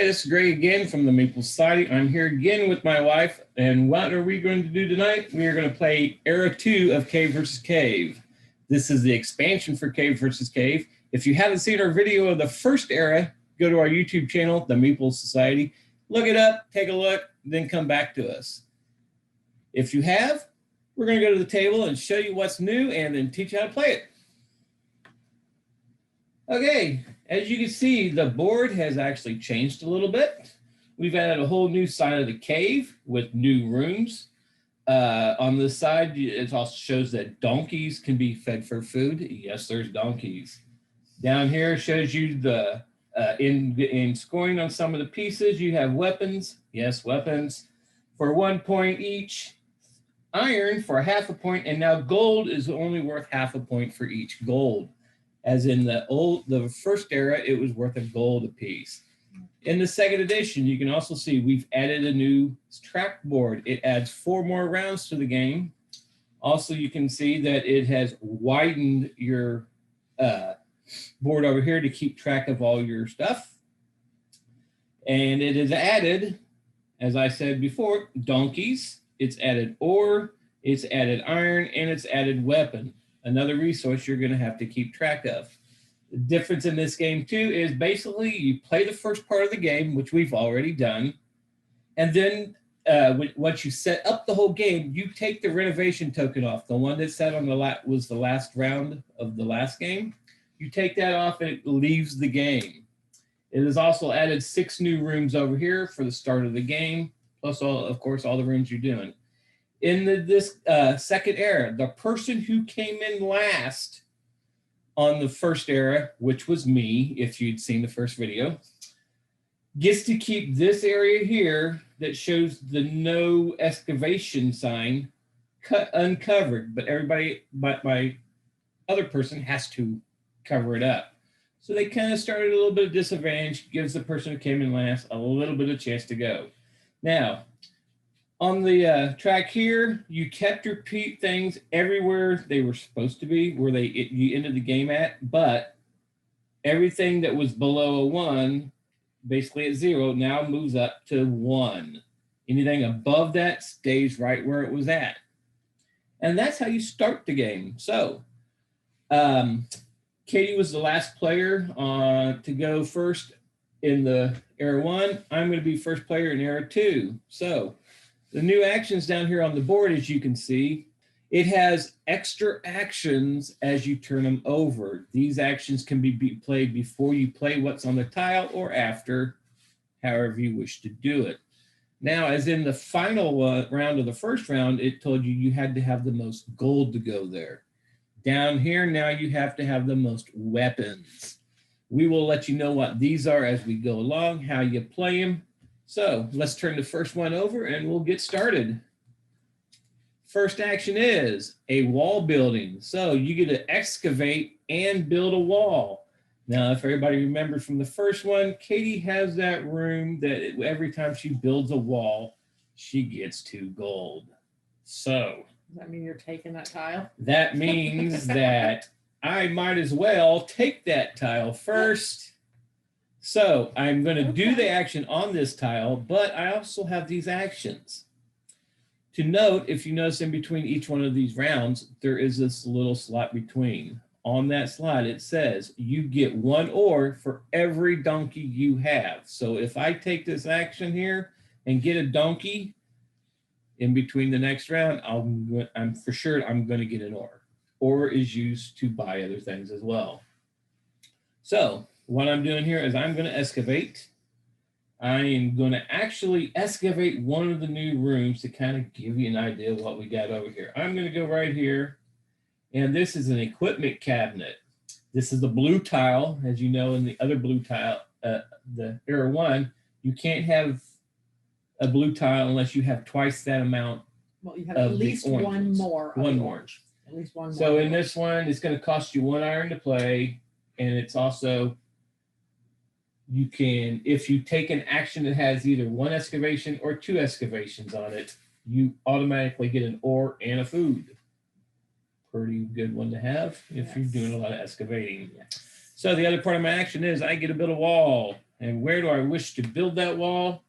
This is Greg again from the Meeple Society. I'm here again with my wife, and what are we going to do tonight? We are going to play Era 2 of Cave vs. Cave. This is the expansion for Cave vs. Cave. If you haven't seen our video of the first era, go to our YouTube channel, the Meeple Society. Look it up, take a look, then come back to us. If you have, we're going to go to the table and show you what's new and then teach you how to play it. Okay, as you can see, the board has actually changed a little bit. We've added a whole new side of the cave with new rooms. On this side, it also shows that donkeys can be fed for food. Yes, there's donkeys. Down here shows you the in scoring on some of the pieces. You have weapons. Yes, weapons for 1 point each. Iron for half a point, and now gold is only worth half a point for each gold. As in the first era, it was worth a gold apiece. In the second edition, you can also see we've added a new track board. It adds 4 more rounds to the game. Also, you can see that it has widened your board over here to keep track of all your stuff. And it has added, as I said before, donkeys. It's added ore, it's added iron, and it's added weapon. Another resource you're going to have to keep track of. The difference in this game, too, is basically you play the first part of the game, which we've already done, and then once you set up the whole game, you take the renovation token off. The one that sat on was the last round of the last game. You take that off, and it leaves the game. It has also added 6 new rooms over here for the start of the game, plus, of course, all the rooms you're doing. In this second era, the person who came in last on the first era, which was me, if you'd seen the first video, gets to keep this area here that shows the no excavation sign uncovered, but my other person has to cover it up. So they kind of started a little bit of disadvantage, gives the person who came in last a little bit of chance to go. Now, on the track here, you kept your things everywhere they were supposed to be, where you ended the game at, but everything that was below a 1, basically at 0, now moves up to 1. Anything above that stays right where it was at. And that's how you start the game. So, Katy was the last player to go first in the Era 1. I'm going to be first player in Era 2. So, the new actions down here on the board, as you can see, it has extra actions as you turn them over. These actions can be played before you play what's on the tile or after, however you wish to do it. Now, as in the final round of the first round, it told you had to have the most gold to go there. Down here, now you have to have the most weapons. We will let you know what these are as we go along, how you play them. So let's turn the first one over and we'll get started. First action is a wall building. So you get to excavate and build a wall. Now, if everybody remembers from the first one, Katy has that room that every time she builds a wall, she gets 2 gold. So does that mean you're taking that tile? That means that I might as well take that tile first. So I'm going to do the action on this tile, but I also have these actions. To note, if you notice in between each one of these rounds, there is this little slot between. On that slot, it says you get 1 ore for every donkey you have. So if I take this action here and get a donkey in between the next round, I'm for sure I'm going to get an ore. Ore is used to buy other things as well. So what I'm doing here is I'm going to excavate. I am going to actually excavate one of the new rooms to kind of give you an idea of what we got over here. I'm going to go right here, and this is an equipment cabinet. This is the blue tile. As you know, in the other blue tile the error 1, you can't have a blue tile unless you have twice that amount. Well, you have Of at the least orange one ones. more. Of One the more. orange. At least one more. So in this one, it's going to cost you 1 iron to play, and it's also, you can, if you take an action that has either 1 excavation or 2 excavations on it, you automatically get an ore and a food. Pretty good one to have if you're doing a lot of excavating. Yes. So the other part of my action is I get to build a wall. And where do I wish to build that wall?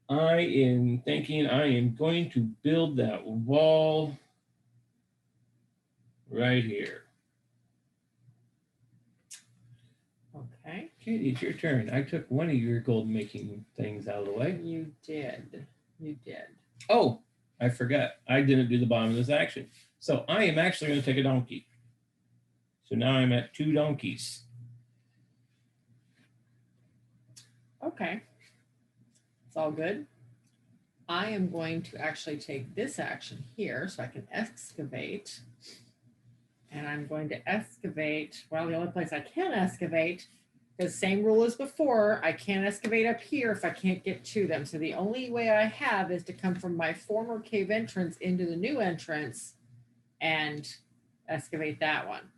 I am thinking I am going to build that wall right here. Okay. Katie, it's your turn. I took one of your gold making things out of the way. You did. You did. Oh, I forgot. I didn't do the bottom of this action. So I am actually going to take a donkey. So now I'm at 2 donkeys. Okay. It's all good. I am going to actually take this action here so I can excavate. And I'm going to excavate, well, the only place I can excavate, the same rule as before, I can't excavate up here if I can't get to them. So the only way I have is to come from my former cave entrance into the new entrance and excavate that one.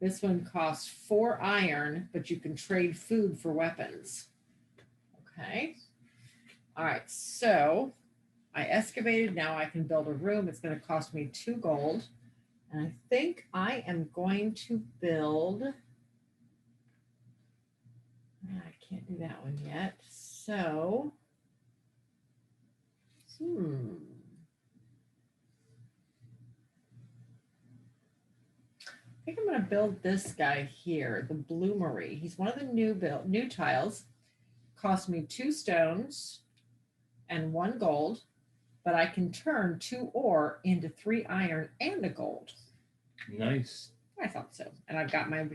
This one costs 4 iron, but you can trade food for weapons. Okay. All right, so I excavated. Now I can build a room. It's going to cost me 2 gold. And I think I am going to build, I can't do that one yet. So, I think I'm going to build this guy here, the Bloomery. He's one of the new tiles. Cost me 2 stones and 1 gold, but I can turn 2 ore into 3 iron and a gold. Nice. I thought so. And I've got my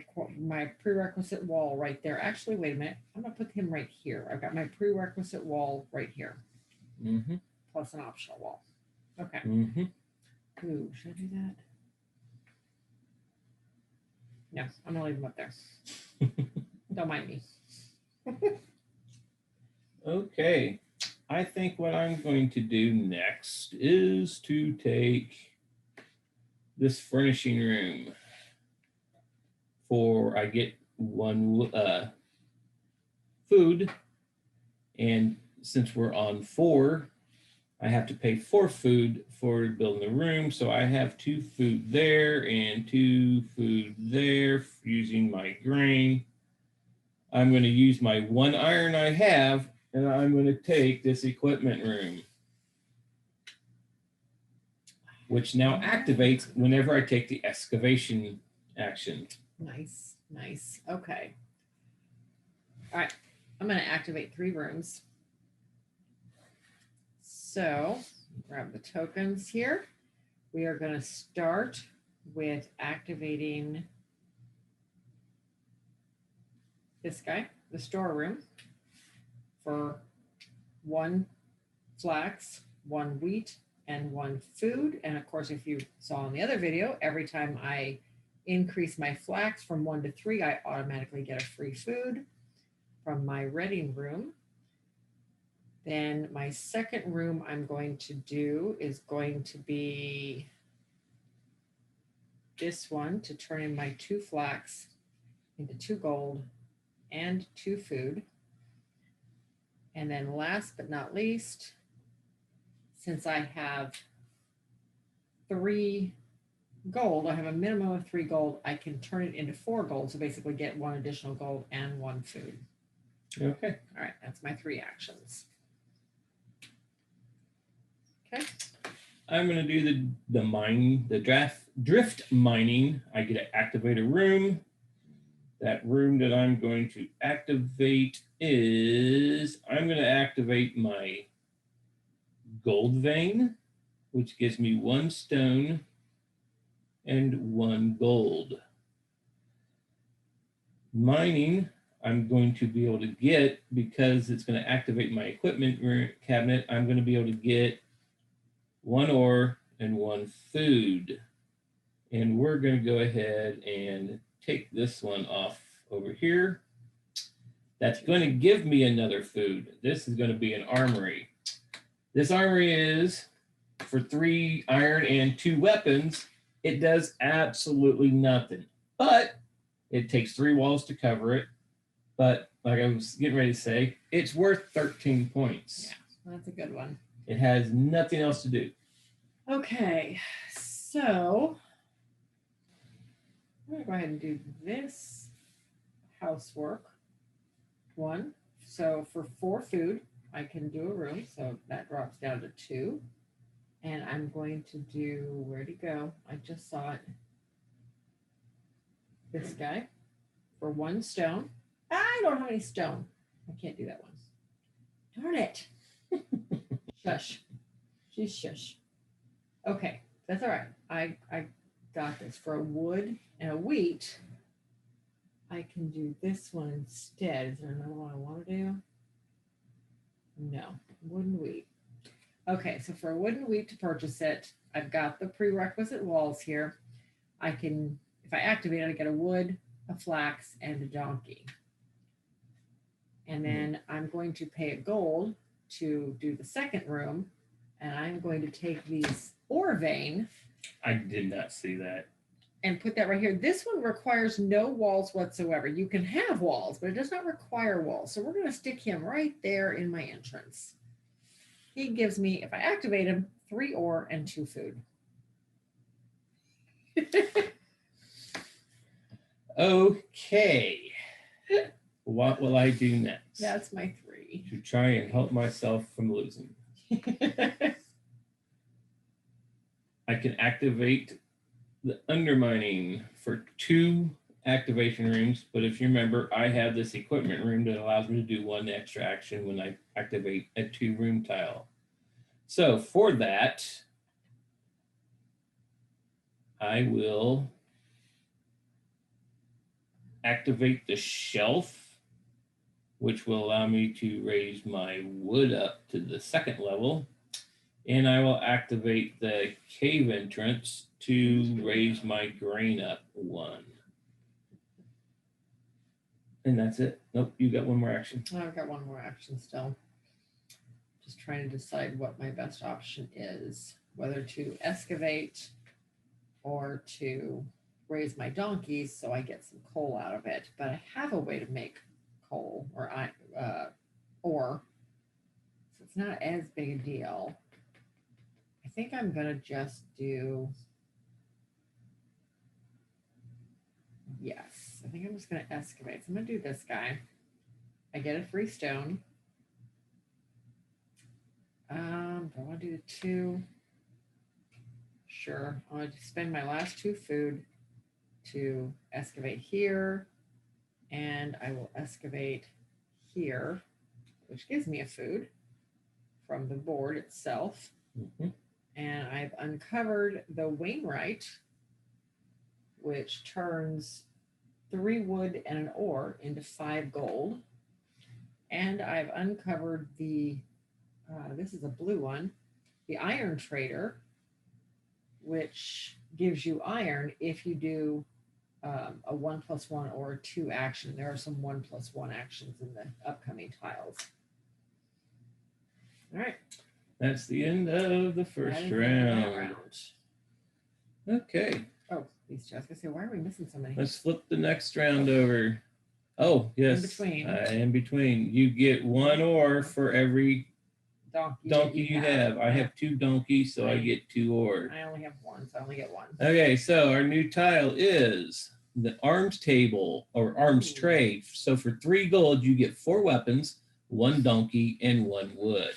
prerequisite wall right there. Actually, wait a minute. I'm going to put him right here. I've got my prerequisite wall right here. Mm-hmm. Plus an optional wall. Okay. Mm-hmm. Ooh, should I do that? No, I'm going to leave him up there. Don't mind me. Okay. I think what I'm going to do next is to take this furnishing room. I get 1 food, and since we're on 4, I have to pay 4 food for building the room. So I have 2 food there and 2 food there using my grain. I'm going to use my 1 iron I have, and I'm going to take this equipment room, which now activates whenever I take the excavation action. Nice, nice. Okay. All right. I'm going to activate 3 rooms. So grab the tokens here. We are going to start with activating this guy, the storeroom, for 1 flax, 1 wheat, and 1 food. And of course, if you saw in the other video, every time I increase my flax from 1 to 3, I automatically get a free food from my reading room. Then my second room I'm going to do is going to be this one, to turn in my 2 flax into 2 gold and 2 food. And then last but not least, since I have 3 gold, I have a minimum of 3 gold, I can turn it into 4 gold. So basically get 1 additional gold and 1 food. Okay. All right, that's my 3 actions. Okay. I'm going to do the drift mining. I get to activate a room. That room that I'm going to activate is, I'm going to activate my gold vein, which gives me 1 stone and 1 gold. Mining, I'm going to be able to get, because it's going to activate my equipment cabinet, I'm going to be able to get 1 ore and 1 food. And we're going to go ahead and take this one off over here. That's going to give me another food. This is going to be an armory. This armory is for 3 iron and 2 weapons. It does absolutely nothing, but it takes 3 walls to cover it. But like I was getting ready to say, it's worth 13 points. Yeah, that's a good one. It has nothing else to do. Okay, so I'm going to go ahead and do this housework one. So for 4 food, I can do a room. So that drops down to 2. And I'm going to do, where'd he go? I just saw it. This guy for 1 stone. I don't have any stone. I can't do that one. Darn it. Shush. She's shush. Okay, that's all right. I got this. For a wood and a wheat, I can do this one instead. Is there another one I want to do? No. Wood and wheat. Okay, so for a wood and wheat to purchase it, I've got the prerequisite walls here. I can, if I activate it, I get a wood, a flax, and a donkey. And then I'm going to pay a gold to do the second room, and I'm going to take these ore vein. I did not see that. And put that right here. This one requires no walls whatsoever. You can have walls, but it does not require walls. So we're going to stick him right there in my entrance. He gives me, if I activate him, 3 ore and 2 food. Okay. What will I do next? That's my 3. To try and help myself from losing. I can activate the undermining for 2 activation rooms, but if you remember, I have this equipment room that allows me to do 1 extra action when I activate a 2-room tile. So for that, I will activate the shelf, which will allow me to raise my wood up to the 2nd level. And I will activate the cave entrance to raise my grain up 1. And that's it. Nope, you got 1 more action. I've got 1 more action still. Just trying to decide what my best option is, whether to excavate or to raise my donkeys so I get some coal out of it. But I have a way to make coal or ore, so it's not as big a deal. I think I'm gonna just do, yes, I think I'm just gonna excavate. So I'm gonna do this guy. I get a free stone. Do I want to do the 2? Sure. I want to spend my last 2 food to excavate here, and I will excavate here, which gives me a food from the board itself. Mm-hmm. And I've uncovered the Wainwright, which turns 3 wood and an ore into 5 gold. And I've uncovered the, this is a blue one, the Iron Trader, which gives you iron if you do a 1+1 or a 2 action. There are some 1+1 actions in the upcoming tiles. All right. That's the end of the first round. Okay. Oh, these two. I was gonna say, why are we missing so many? Let's flip the next round over. Oh, yes. In between. In between. You get 1 ore for every donkey you have. I have 2 donkeys, so I get 2 ore. I only have 1, so I only get 1. Okay, so our new tile is the arms table or arms tray. So for 3 gold, you get 4 weapons, 1 donkey, and 1 wood.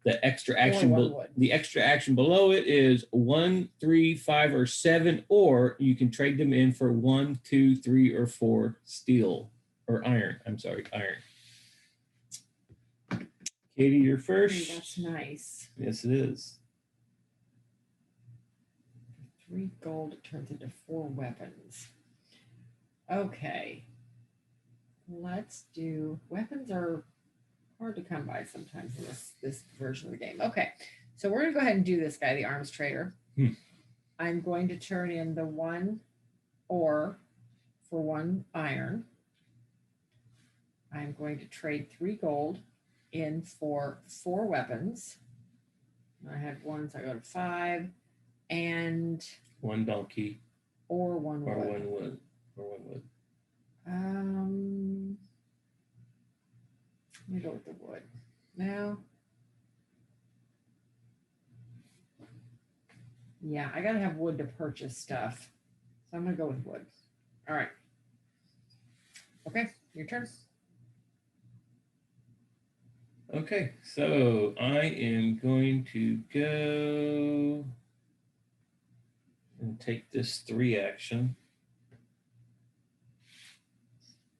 The extra action, the extra action below it is 1, 3, 5, or 7, or you can trade them in for 1, 2, 3, or 4 steel or iron. I'm sorry, iron. Katie, you're first. Hey, that's nice. Yes, it is. 3 gold turns into 4 weapons. Okay. Let's do, weapons are hard to come by sometimes in this version of the game. Okay, so we're gonna go ahead and do this guy, the arms trader. I'm going to turn in the 1 ore for 1 iron. I'm going to trade 3 gold in for 4 weapons. I had 1, so I go to 5, and 1 donkey or 1 or wood. 1 wood or 1 wood. Let me go with the wood. Now, yeah, I gotta have wood to purchase stuff, so I'm gonna go with wood. All right. Okay, your turn. Okay, so I am going to go and take this 3 action.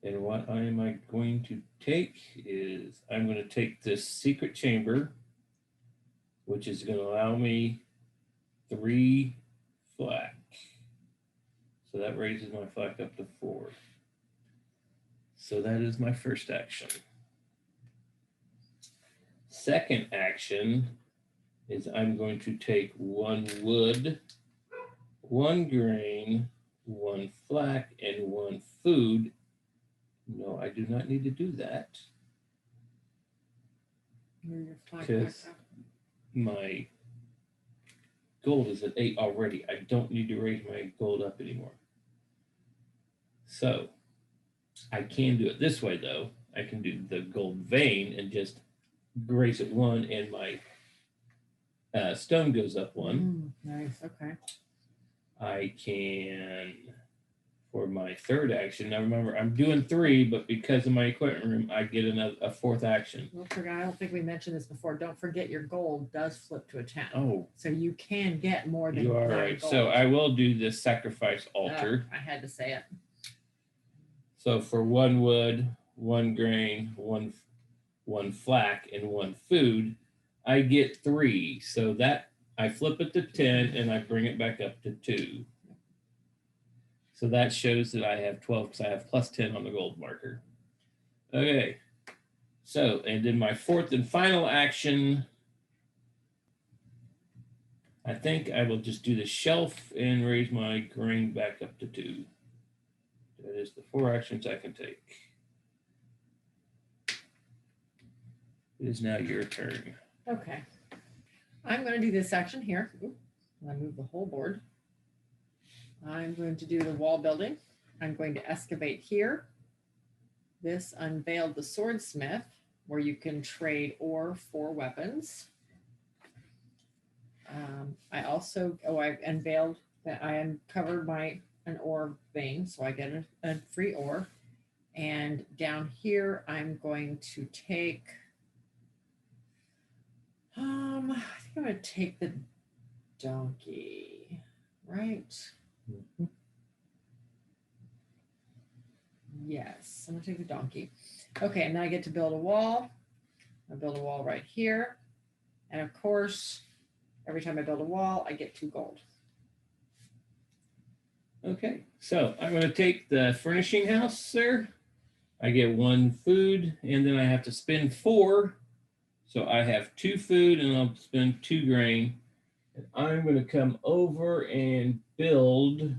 And what am I going to take is I'm going to take this secret chamber, which is going to allow me 3 flak. So that raises my flak up to 4. So that is my first action. Second action is I'm going to take 1 wood, 1 grain, 1 flak, and 1 food. No, I do not need to do that Move your flag because back up. my gold is at 8 already. I don't need to raise my gold up anymore. So I can do it this way, though. I can do the gold vein and just raise it 1, and my stone goes up 1. Nice. Okay. I can, for my third action, now remember, I'm doing 3, but because of my equipment room, I get a 4th action. I don't think we mentioned this before. Don't forget your gold does flip to a 10. Oh, So you can get more than you are 9 right. gold. So I will do this sacrifice altar. I had to say it. So for 1 wood, 1 grain, 1 flak, and 1 food, I get 3. So that I flip it to 10 and I bring it back up to 2. So that shows that I have 12 because I have plus 10 on the gold marker. Okay. So, and then my 4th and final action, I think I will just do the shelf and raise my grain back up to 2. That is the 4 actions I can take. It is now your turn. Okay. I'm going to do this action here. I move the whole board. I'm going to do the wall building. I'm going to excavate here. This unveiled the swordsmith, where you can trade ore for weapons. I also, I unveiled that I uncovered an ore vein, so I get a free ore. And down here, I'm going to take, I think I'm going to take the donkey, right? Mm-hmm. Yes, I'm gonna take the donkey. Okay, and then I get to build a wall. I build a wall right here. And of course, every time I build a wall, I get 2 gold. Okay, so I'm going to take the furnishing house there. I get 1 food, and then I have to spend 4. So I have 2 food, and I'll spend 2 grain. And I'm going to come over and build.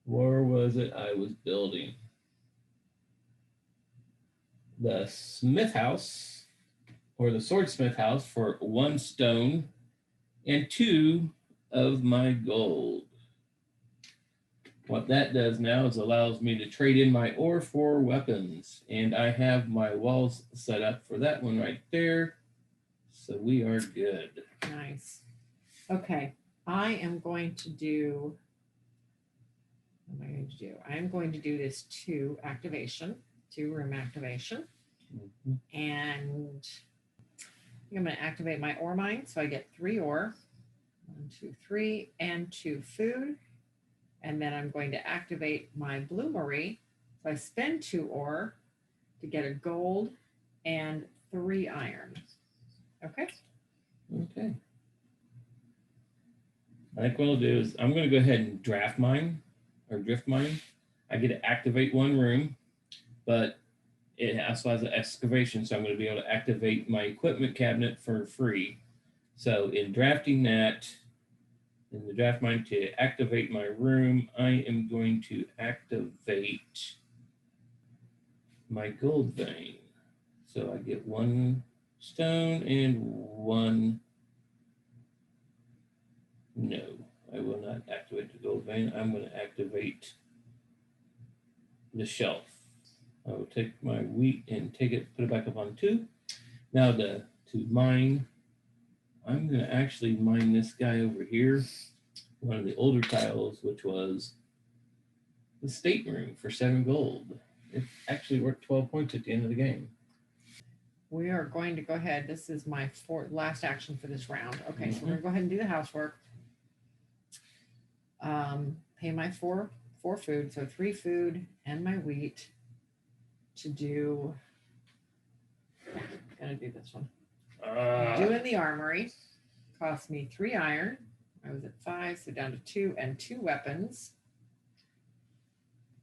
Where was it I was building? The smith house, or the swordsmith house, for 1 stone and 2 of my gold. What that does now is allows me to trade in my ore for weapons. And I have my walls set up for that one right there. So we are good. Nice. Okay, I am going to do, what am I going to do? I'm going to do this 2 activation, 2 room activation. Mm-hmm. And I'm going to activate my ore mine. So I get 3 ore, 1, 2, 3, and 2 food. And then I'm going to activate my bloomery. So I spend 2 ore to get a gold and 3 iron. Okay. Okay. I think what I'll do is I'm going to go ahead and drift mine. I get to activate 1 room, but it also has an excavation, so I'm going to be able to activate my equipment cabinet for free. So in drafting that, in the draft mine to activate my room, I am going to activate my gold vein. So I get 1 stone and 1. No, I will not activate the gold vein. I'm going to activate the shelf. I will take my wheat and take it, put it back up on 2. Now to mine, I'm going to actually mine this guy over here, one of the older tiles, which was the stateroom for 7 gold. It actually worked 12 points at the end of the game. We are going to go ahead. This is my last action for this round. Okay, so we're gonna go ahead and do the housework. Pay my 4 food, so 3 food and my wheat to do. Gonna do this one. Doing the armory cost me 3 iron. I was at 5, so down to 2 and 2 weapons.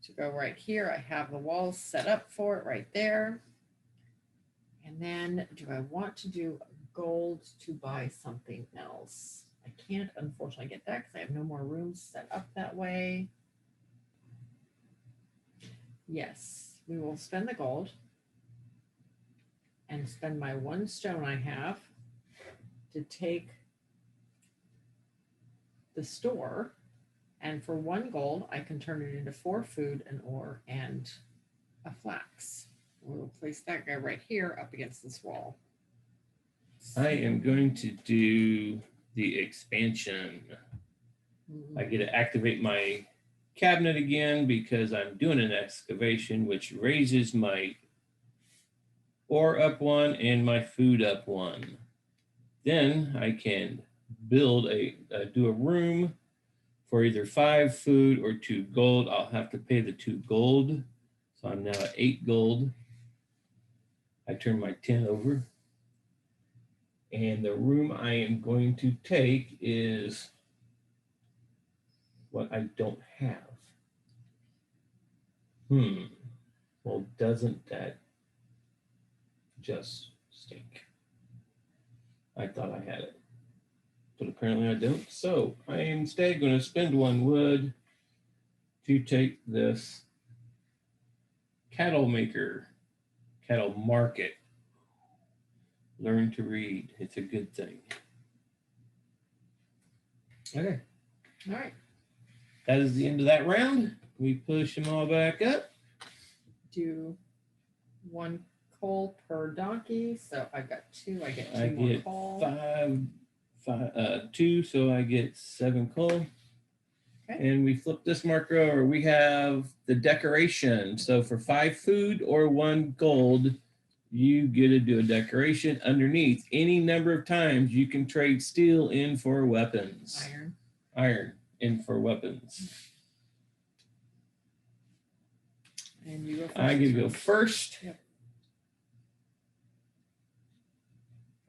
To go right here, I have the walls set up for it right there. And then do I want to do gold to buy something else? I can't unfortunately get that because I have no more rooms set up that way. Yes, we will spend the gold and spend my 1 stone I have to take the store. And for 1 gold, I can turn it into 4 food, an ore, and a flax. We'll place that guy right here up against this wall. I am going to do the expansion. I get to activate my cabinet again because I'm doing an excavation, which raises my ore up 1 and my food up 1. Then I can build do a room for either 5 food or 2 gold. I'll have to pay the 2 gold. So I'm now at 8 gold. I turn my 10 over. And the room I am going to take is what I don't have. Well, doesn't that just stink? I thought I had it, but apparently I don't. So I am instead going to spend 1 wood to take this cattle market. Learn to read. It's a good thing. Okay. All right. That is the end of that round. We push them all back up. Do 1 coal per donkey. So I got 2. I get 2 more coal. 2, so I get 7 coal. Okay. And we flip this marker over. We have the decoration. So for 5 food or 1 gold, you get to do a decoration underneath. Any number of times you can trade steel in for weapons. Iron in for weapons. And you go first. I get to go first. Yep.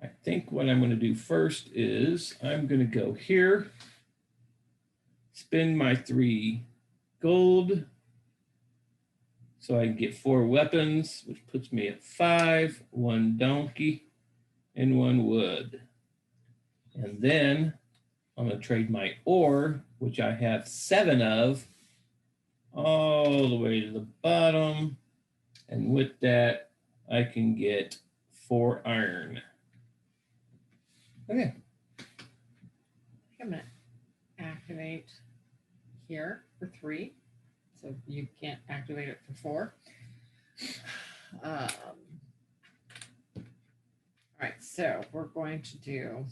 I think what I'm going to do first is I'm going to go here, spend my 3 gold, so I can get 4 weapons, which puts me at 5, 1 donkey, and 1 wood. And then I'm going to trade my ore, which I have 7 of, all the way to the bottom. And with that, I can get 4 iron. Okay. I'm going to activate here for 3. So you can't activate it for 4. All right, so we're going to do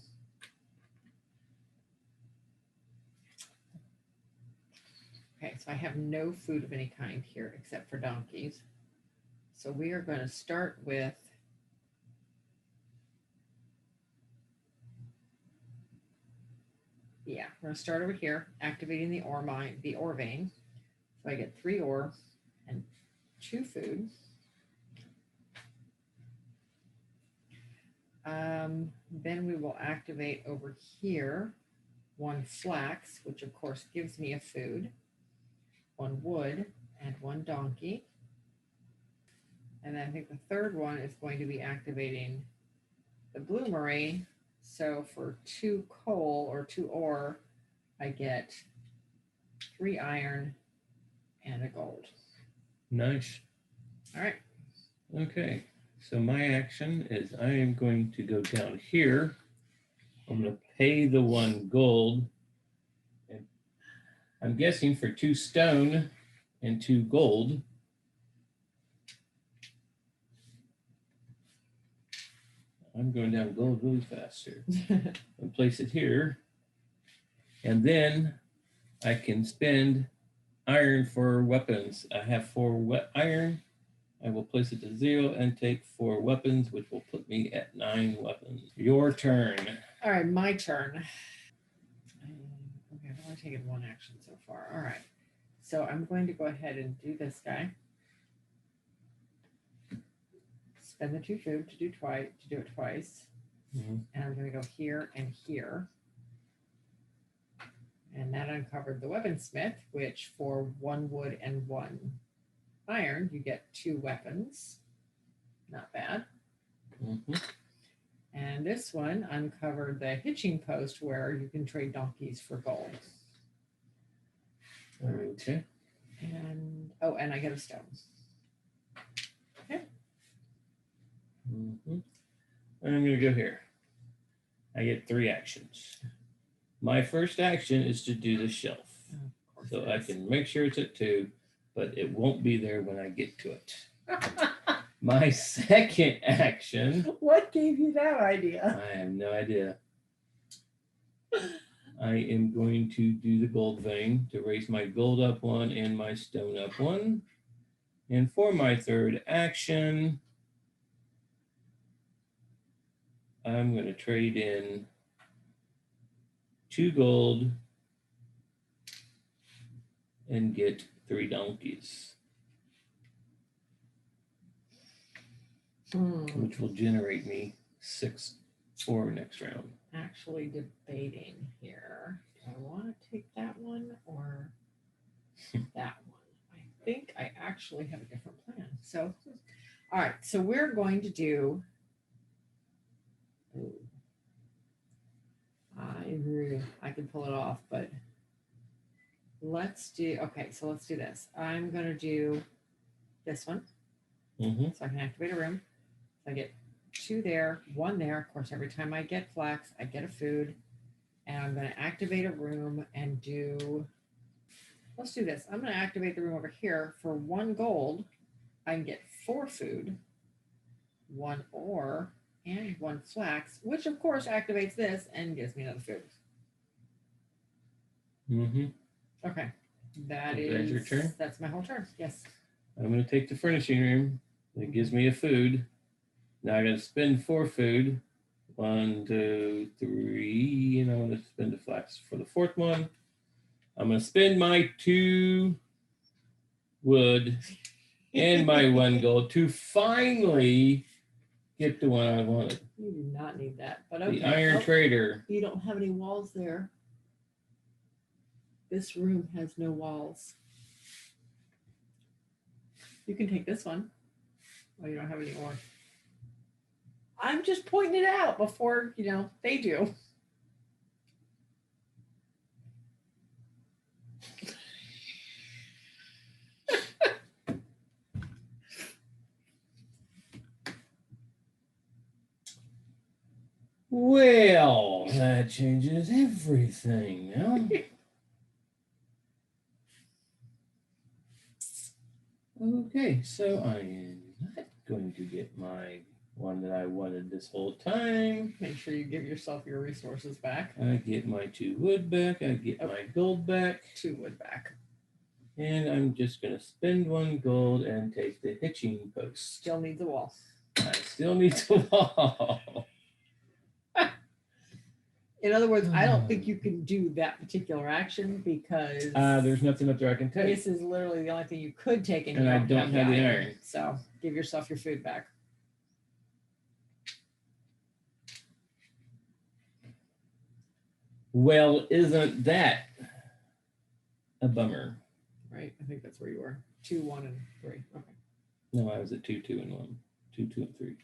okay, so I have no food of any kind here except for donkeys. So we are going to start with we're going to start over here, activating the ore vein. So I get 3 ore and 2 food. Then we will activate over here 1 flax, which of course gives me a food, 1 wood, and 1 donkey. And then I think the third one is going to be activating the bloomery. So for 2 coal or 2 ore, I get 3 iron and a gold. Nice. All right. Okay, so my action is I am going to go down here. I'm going to pay the 1 gold. And I'm guessing for 2 stone and 2 gold. I'm going down gold really fast here. And place it here. And then I can spend iron for weapons. I have 4 iron. I will place it to 0 and take 4 weapons, which will put me at 9 weapons. Your turn. All right, my turn. Okay, I've only taken 1 action so far. All right. So I'm going to go ahead and do this guy. Spend the 2 food to do it twice. Mm-hmm. And I'm going to go here and here. And that uncovered the Weaponsmith, which for 1 wood and 1 iron, you get 2 weapons. Not bad. Mm-hmm. And this one uncovered the hitching post where you can trade donkeys for gold. Okay. And and I get a stone. Okay. Mm-hmm. And I'm going to go here. I get 3 actions. My first action is to do the shelf. So I can make sure it's at 2, but it won't be there when I get to it. My second action. What gave you that idea? I have no idea. I am going to do the gold vein to raise my gold up 1 and my stone up 1. And for my third action, I'm going to trade in 2 gold and get 3 donkeys. Which will generate me 6 for next round. Actually debating here. Do I want to take that one or that one? I think I actually have a different plan. So, all right. So we're going to do. I can pull it off, but let's do. Okay, so let's do this. I'm going to do this one. Mm-hmm. So I can activate a room. I get 2 there, 1 there. Of course, every time I get flax, I get a food. And I'm going to activate a room and do. Let's do this. I'm going to activate the room over here for 1 gold. I can get 4 food, 1 ore, and 1 flax, which of course activates this and gives me another food. Mm-hmm. Okay. That's your turn? That's my whole turn. Yes. I'm going to take the furnishing room. That gives me a food. Now I'm going to spend 4 food. 1, 2, 3. And I'm going to spend a flax for the 4th one. I'm going to spend my 2 wood and my 1 gold to finally get the one I wanted. You do not need that. But okay. The Iron Trader. You don't have any walls there. This room has no walls. You can take this one. Oh, you don't have any more. I'm just pointing it out before, they do. Well, that changes everything now. Okay, so I am not going to get my one that I wanted this whole time. Make sure you give yourself your resources back. I get my 2 wood back. I get my gold back. 2 wood back. And I'm just going to spend 1 gold and take the hitching post. Still needs a wall. I still need a wall. In other words, I don't think you can do that particular action because there's nothing up there I can take. This is literally the only thing you could take, and I don't have the iron. So give yourself your food back. Well, isn't that a bummer? Right, I think that's where you were. 2, 1, and 3. Okay. No, I was at 2, 2, and 1. 2, 2, and 3.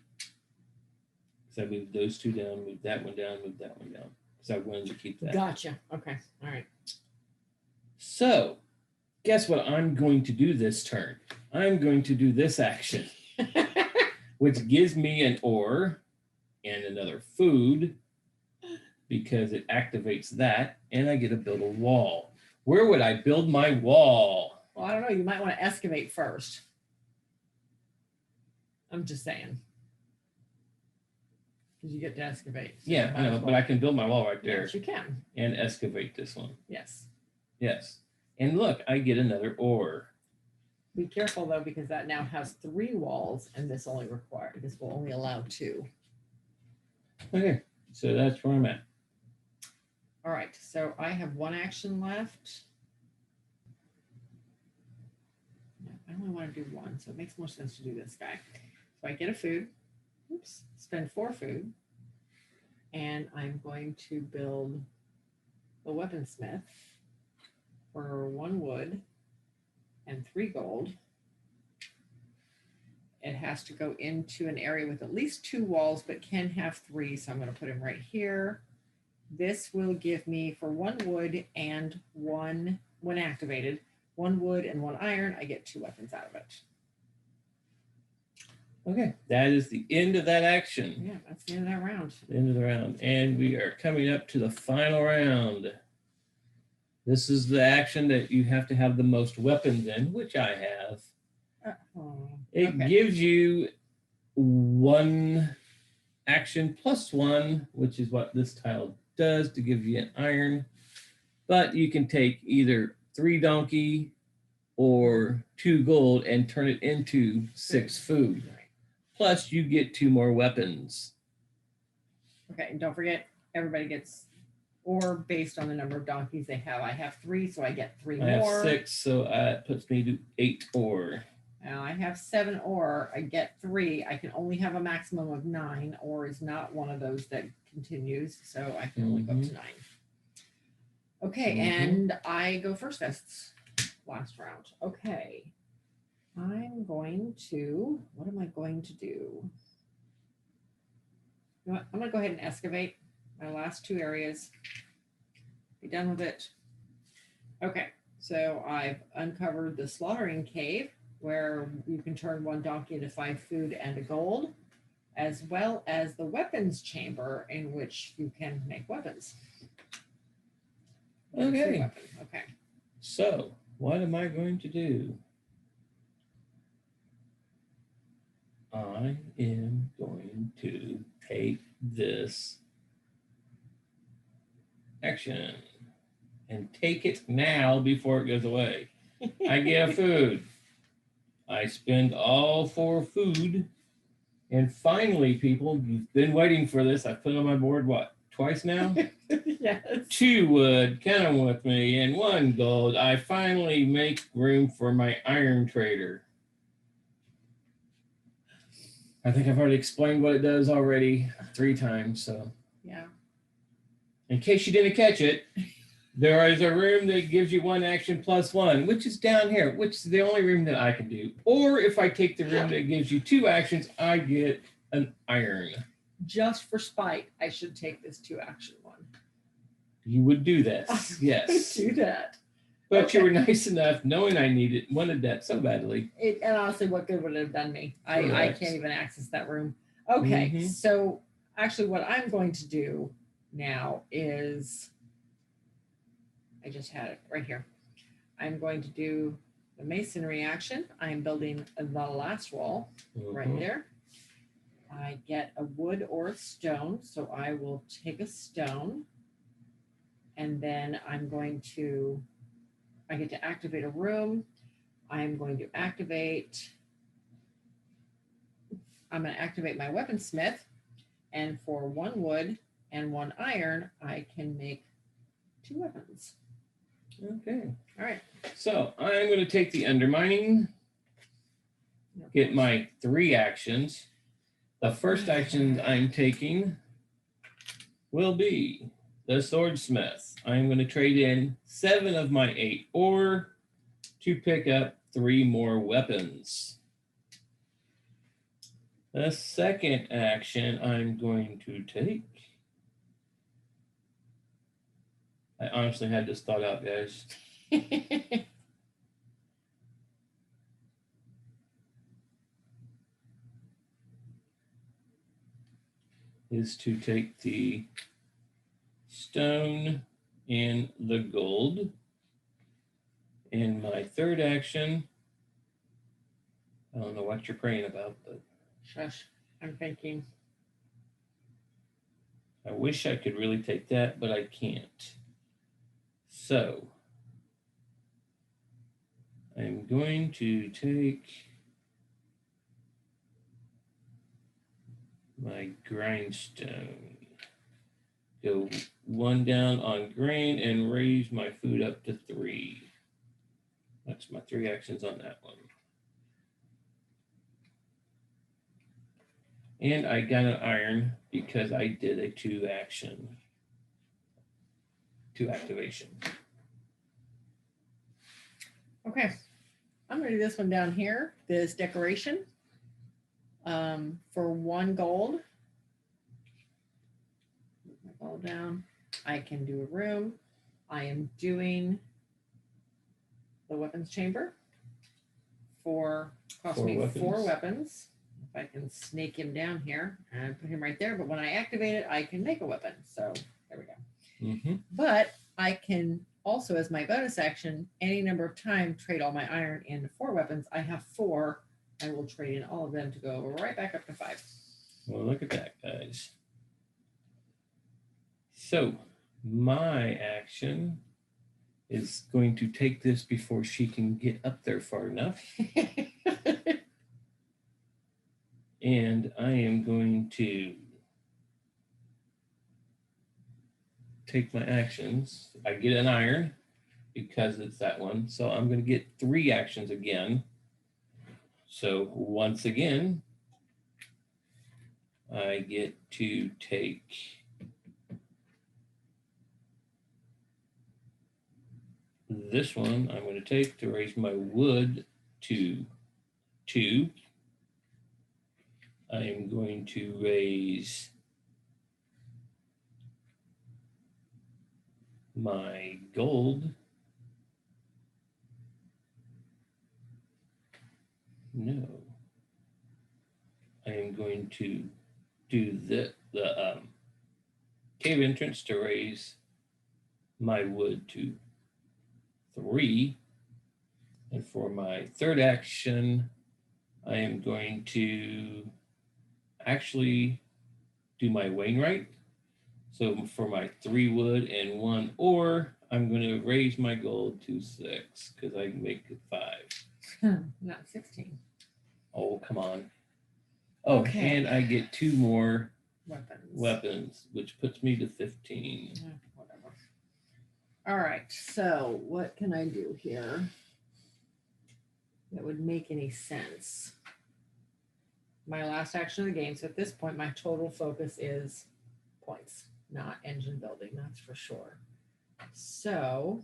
Because I moved those 2 down, moved that one down, moved that one down. Because I wanted to keep that. Gotcha. Okay. All right. So, guess what I'm going to do this turn? I'm going to do this action. which gives me an ore and another food because it activates that, and I get to build a wall. Where would I build my wall? Well, I don't know. You might want to excavate first. I'm just saying. Because you get to excavate. So Yeah, I know, but I can build my wall right there. Yes, you can. And excavate this one. Yes. Yes. And look, I get another ore. Be careful though, because that now has 3 walls, and this will only allow 2. Okay, so that's where I'm at. All right, so I have 1 action left. No, I only want to do 1, so it makes more sense to do this guy. So I get a food. Oops, spend 4 food, and I'm going to build the weaponsmith for 1 wood and 3 gold. It has to go into an area with at least 2 walls, but can have 3. So I'm going to put him right here. This will give me for 1 wood and 1, when activated, 1 wood and 1 iron. I get 2 weapons out of it. Okay, that is the end of that action. Yeah, that's the end of that round. The end of the round. And we are coming up to the final round. This is the action that you have to have the most weapons in, which I have. It gives you 1 action plus 1, which is what this tile does to give you an iron. But you can take either 3 donkey or 2 gold and turn it into 6 food. Plus, you get 2 more weapons. Okay, and don't forget, everybody gets ore based on the number of donkeys they have. I have 3, so I get 3 more. I have 6, so that puts me to 8 ore. Now I have 7 ore. I get 3. I can only have a maximum of 9. Ore is not one of those that continues, so I can only go up to 9. Okay, and I go first this last round. Okay. I'm going to, what am I going to do? You know what? I'm going to go ahead and excavate my last 2 areas. Be done with it. Okay, so I've uncovered the slaughtering cave where you can turn 1 donkey into 5 food and a gold, as well as the weapons chamber in which you can make weapons. Okay. Okay. So, what am I going to do? I am going to take this action and take it now before it goes away. I get a food. I spend all 4 food. And finally, people, you've been waiting for this. I put on my board, what, twice now? Yes. 2 wood, count them with me, and 1 gold. I finally make room for my iron trader. I think I've already explained what it does already 3 times. So, yeah. In case you didn't catch it, there is a room that gives you 1 action plus 1, which is down here, which is the only room that I can do. Or if I take the room that gives you 2 actions, I get an iron. Just for spite, I should take this 2 action one. You would do this, yes. Do that. But Okay. you were nice enough, knowing I wanted that so badly. And honestly, what good would it have done me? I can't even access that room. Okay, so actually what I'm going to do now is, I just had it right here. I'm going to do the masonry action. I'm building the last wall right there. I get a wood or a stone, so I will take a stone, and then I get to activate a room. I'm going to activate my weaponsmith, and for 1 wood and 1 iron, I can make 2 weapons. Okay. All right. So I'm going to take the undermining, get my 3 actions. The first action I'm taking will be the swordsmith. I'm going to trade in 7 of my 8 ore to pick up 3 more weapons. The second action I'm going to take. I honestly had this thought out, guys. is to take the stone and the gold. And my third action, I don't know what you're praying about, but Shush. I'm thinking. I wish I could really take that, but I can't. So I'm going to take my grindstone, go 1 down on grain, and raise my food up to 3. That's my 3 actions on that one. And I got an iron because I did a 2 activation. Okay. I'm going to do this one down here, this decoration. For 1 gold. Move my gold down. I can do a room. I am doing the weapons chamber cost me 4 weapons. If I can snake him down here and put him right there, but when I activate it, I can make a weapon. So there we go. Mm-hmm. But I can also, as my bonus action, any number of times trade all my iron into 4 weapons. I have 4. I will trade in all of them to go right back up to 5. Well, look at that, guys. So my action is going to take this before she can get up there far enough. And I am going to take my actions. I get an iron because it's that one. So I'm going to get 3 actions again. So once again, I get to take this one. I'm going to take to raise my wood to 2. I am going to raise my gold. No. I am going to do the cave entrance to raise my wood to 3. And for my third action, I am going to actually do my Wainwright. So for my 3 wood and 1 ore, I'm going to raise my gold to 6 because I can make it 5. Not 16. Oh, come on. Oh, Okay. and I get 2 more Weapons, which puts me to 15. Whatever. All right. So what can I do here that would make any sense? My last action of the game. So at this point, my total focus is points, not engine building. That's for sure. So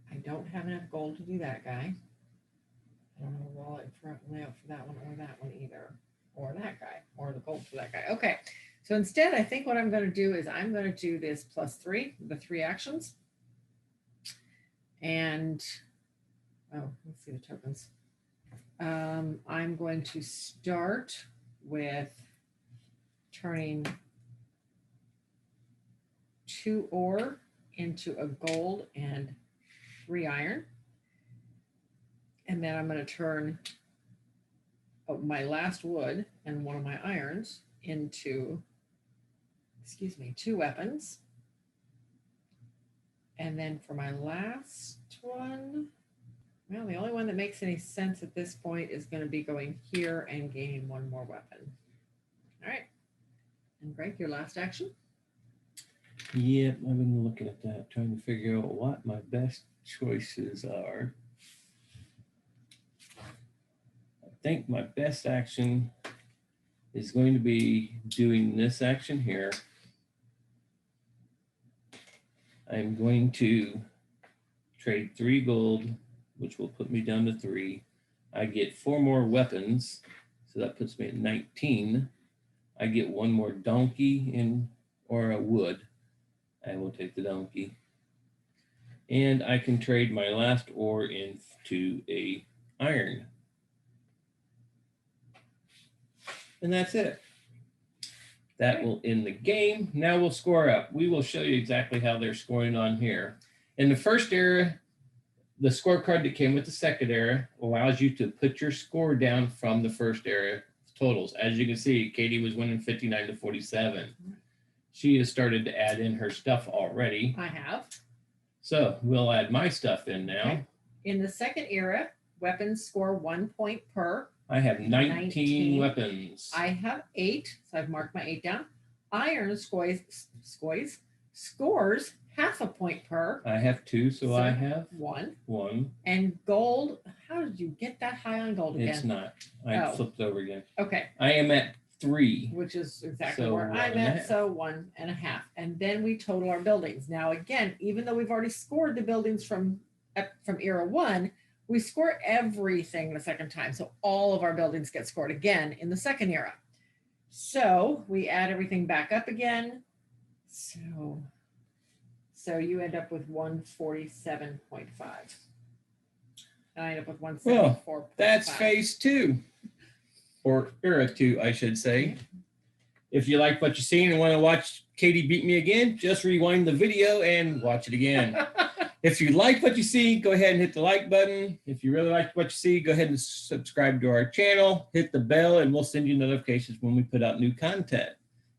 I don't have enough gold to do that guy. I don't have a wallet for layout for that one or that one either, or that guy, or the gold for that guy. Okay, so instead, I think what I'm going to do is I'm going to do this +3, the 3 actions, and let's see the tokens. I'm going to start with turning 2 ore into a gold and 3 iron. And then I'm going to turn my last wood and 1 of my irons into, 2 weapons. And then for my last one, well, the only one that makes any sense at this point is going to be going here and gaining 1 more weapon. All right. And Greg, your last action? Yep, I've been looking at that, trying to figure out what my best choices are. I think my best action is going to be doing this action here. I'm going to trade 3 gold, which will put me down to 3. I get 4 more weapons, so that puts me at 19. I get 1 more donkey or a wood. I will take the donkey. And I can trade my last ore into a iron. And that's it. That will end the game. Now we'll score up. We will show you exactly how they're scoring on here. In the first era, the scorecard that came with the second era allows you to put your score down from the first era totals. As you can see, Katy was winning 59-47. She has started to add in her stuff already. I have. So we'll add my stuff in now. Okay. In the second era, weapons score 1 point per. I have 19 weapons. I have 8, so I've marked my 8 down. Iron scores half a point per. I have 2, so I have 1. 1. And gold, how did you get that high on gold again? It's not. I flipped over again. Okay. I am at 3. Which is exactly So where I'm at. So 1.5. And then we total our buildings. Now, again, even though we've already scored the buildings from era 1, we score everything the second time. So all of our buildings get scored again in the second era. So we add everything back up again. So you end up with 147.5. And I end up with 174.5. Well, that's phase 2. Or era 2, I should say. If you like what you're seeing and want to watch Katy beat me again, just rewind the video and watch it again. If you like what you see, go ahead and hit the like button. If you really like what you see, go ahead and subscribe to our channel, hit the bell, and we'll send you notifications when we put out new content.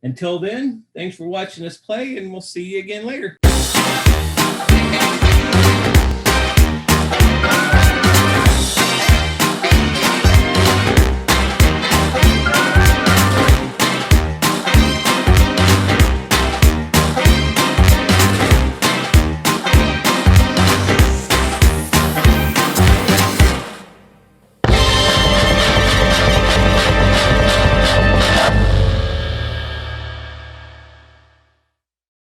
Until then, thanks for watching us play, and we'll see you again later.